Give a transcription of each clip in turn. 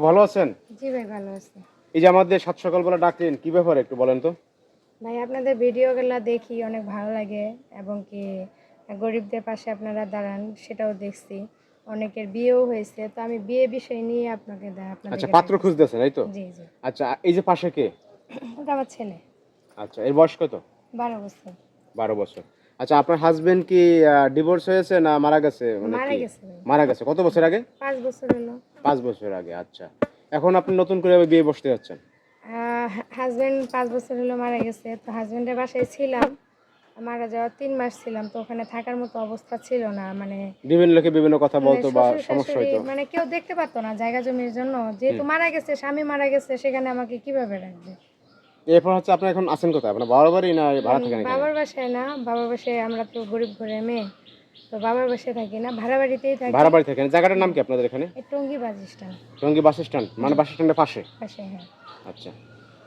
ভালো আছেন? জি ভাই, ভালো আছি। এই যে আমাদের সাত সকালবেলা ডাকলেন, কি ব্যাপার একটু বলেন তো? ভাই, আপনাদের ভিডিওগুলো দেখি, অনেক ভালো লাগে এবং কি গরিবদের পাশে আপনারা দাঁড়ান সেটাও দেখছি। অনেকের বিয়েও হয়েছে, তো আমি বিয়ে বিষয় নিয়ে আচ্ছা, আপনাদেরকে পাত্র ডাকতেছি। খুঁজতেছেন, এই তো? জি জি। আচ্ছা, এই যে পাশে কে? ওটা আমার ছেলে। আচ্ছা, এর বয়স কত? 12 বছর। 12 বছর। আচ্ছা, আপনার হাজবেন্ড কি ডিভোর্স হয়েছে না মারা গেছে, মানে মারা কি? গেছে ভাই। মারা গেছে কত বছর আগে? 5 বছর হলো। 5 বছর আগে। আচ্ছা, এখন আপনি নতুন করে বিয়ে বসতে যাচ্ছেন? হাজব্যান্ড 5 বছর হলো মারা গেছে, তো হাজব্যান্ডের বাসায় ছিলাম। মারা যাওয়ার 3 মাস ছিলাম, তো ওখানে থাকার মতো অবস্থা ছিল না। মানে বিভিন্ন লোকে বিভিন্ন কথা বলতো বা শ্বশুর সমস্যা শাশুড়ি হইতো। মানে কেউ দেখতে পারতো না জায়গা জমির জন্য, যেহেতু মারা গেছে, স্বামী মারা গেছে, সেখানে আমাকে কিভাবে রাখবে। এরপর হচ্ছে আপনি এখন আছেন কোথায়? আপনার বাবার বাড়ি না ভাড়া থাকেন এখানে? বাবার বাসায় না, বাবার বাসায় আমরা তো গরিব ঘরের মেয়ে, তো বাবার বাসায় থাকি না, ভাড়া বাড়িতেই থাকি। ভাড়া বাড়ি থাকেন। জায়গাটার নাম কি আপনাদের এখানে? এই Tongi bus stand Tongi bus stand, মানে বাস স্ট্যান্ডের পাশে? পাশে, হ্যাঁ। আচ্ছা,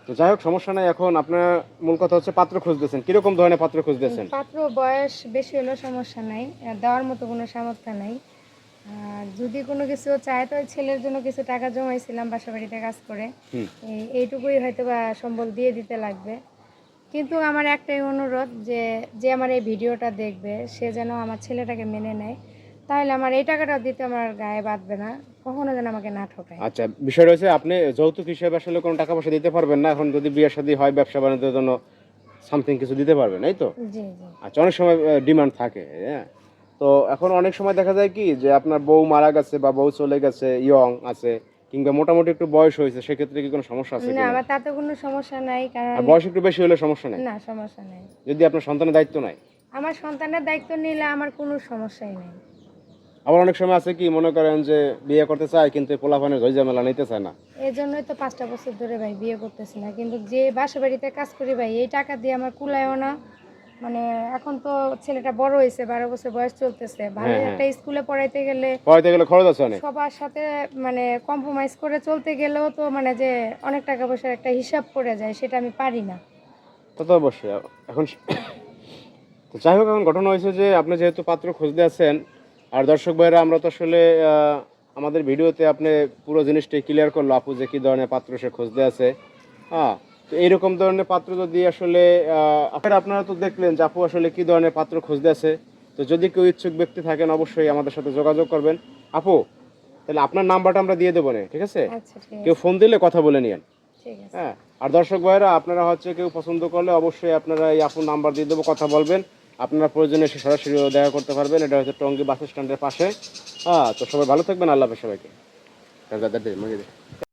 তো যাই হোক, সমস্যা নাই। এখন আপনার মূল কথা হচ্ছে পাত্র খুঁজতেছেন, কিরকম ধরনের পাত্র খুঁজতেছেন? পাত্র বয়স বেশি হলেও সমস্যা নাই, দেওয়ার মতো কোনো সামর্থ্য নাই। আর যদি কোনো কিছু চায়, তো ওই ছেলের জন্য কিছু টাকা জমাইছিলাম বাসা বাড়িতে কাজ করে, এইটুকুই হয়তো বা সম্বল দিয়ে দিতে লাগবে। কিন্তু আমার একটাই অনুরোধ, যে যে আমার এই ভিডিওটা দেখবে সে যেন আমার ছেলেটাকে মেনে নেয়, তাহলে আমার এই টাকাটা দিতে আমার গায়ে বাঁধবে না, কখনো যেন আমাকে না ঠকায়। আচ্ছা, বিষয় রয়েছে, আপনি যৌতুক হিসেবে আসলে কোনো টাকা পয়সা দিতে পারবেন না। এখন যদি বিয়ে শাদী হয়, ব্যবসা বাণিজ্যের জন্য সামথিং কিছু দিতে পারবেন, এই তো? জি জি। আচ্ছা, অনেক সময় ডিমান্ড থাকে, হ্যাঁ। তো এখন অনেক সময় দেখা যায় কি, যে আপনার বউ মারা গেছে বা বউ চলে গেছে, ইয়ং আছে, কিংবা মোটামুটি একটু বয়স হয়েছে, সেক্ষেত্রে কি কোনো সমস্যা আছে না, কিনা? আমার তাতে কোনো সমস্যা নাই, কারণ আর বয়স একটু বেশি হলে সমস্যা নেই? না, সমস্যা নেই। যদি আপনার সন্তানের দায়িত্ব নাই? আমার সন্তানের দায়িত্ব নিলে আমার কোনো সমস্যাই নেই। আবার অনেক সময় আছে কি, মনে করেন যে বিয়ে করতে চায় কিন্তু পোলাপানের ঝইঝামেলা নিতে চায় না। এই জন্যই তো 5টা বছর ধরে ভাই বিয়ে করতেছি না, কিন্তু যে বাসা বাড়িতে কাজ করি ভাই, এই টাকা দিয়ে আমার কুলায়ও না। মানে এখন তো ছেলেটা বড় হয়েছে, 12 বছর বয়স চলতেছে, ভালো একটা স্কুলে পড়াইতে গেলে পড়াইতে গেলে খরচ আছে অনেক। সবার সাথে মানে কম্প্রোমাইজ করে চলতে গেলেও তো মানে যে অনেক টাকা পয়সার একটা হিসাব পড়ে যায়, সেটা আমি পারি না। তা তো অবশ্যই। এখন তো যাই হোক, এখন ঘটনা হয়েছে যে আপনি যেহেতু পাত্র খুঁজতে আছেন, আর দর্শক ভাইরা আমরা তো আসলে আমাদের ভিডিওতে আপনি পুরো জিনিসটাই ক্লিয়ার করলো, আপু যে কী ধরনের পাত্র সে খুঁজতে আছে। হ্যাঁ, তো এইরকম ধরনের পাত্র যদি আসলে আপনারা তো দেখলেন যে আপু আসলে কী ধরনের পাত্র খুঁজতে আছে। তো যদি কেউ ইচ্ছুক ব্যক্তি থাকেন, অবশ্যই আমাদের সাথে যোগাযোগ করবেন। আপু, তাহলে আপনার নাম্বারটা আমরা দিয়ে দেবো না, ঠিক আছে? আচ্ছা, ঠিক কেউ আছে। ফোন দিলে কথা বলে নিন। ঠিক আছে। হ্যাঁ, আর দর্শক ভাইরা আপনারা হচ্ছে কেউ পছন্দ করলে অবশ্যই আপনারা এই আপুর নাম্বার দিয়ে দেবো, কথা বলবেন। আপনারা প্রয়োজনে এসে সরাসরি দেখা করতে পারবেন। এটা হচ্ছে টঙ্গী বাস স্ট্যান্ডের পাশে। হ্যাঁ, তো সবাই ভালো থাকবেন। আল্লাহ হাফেজ সবাইকে।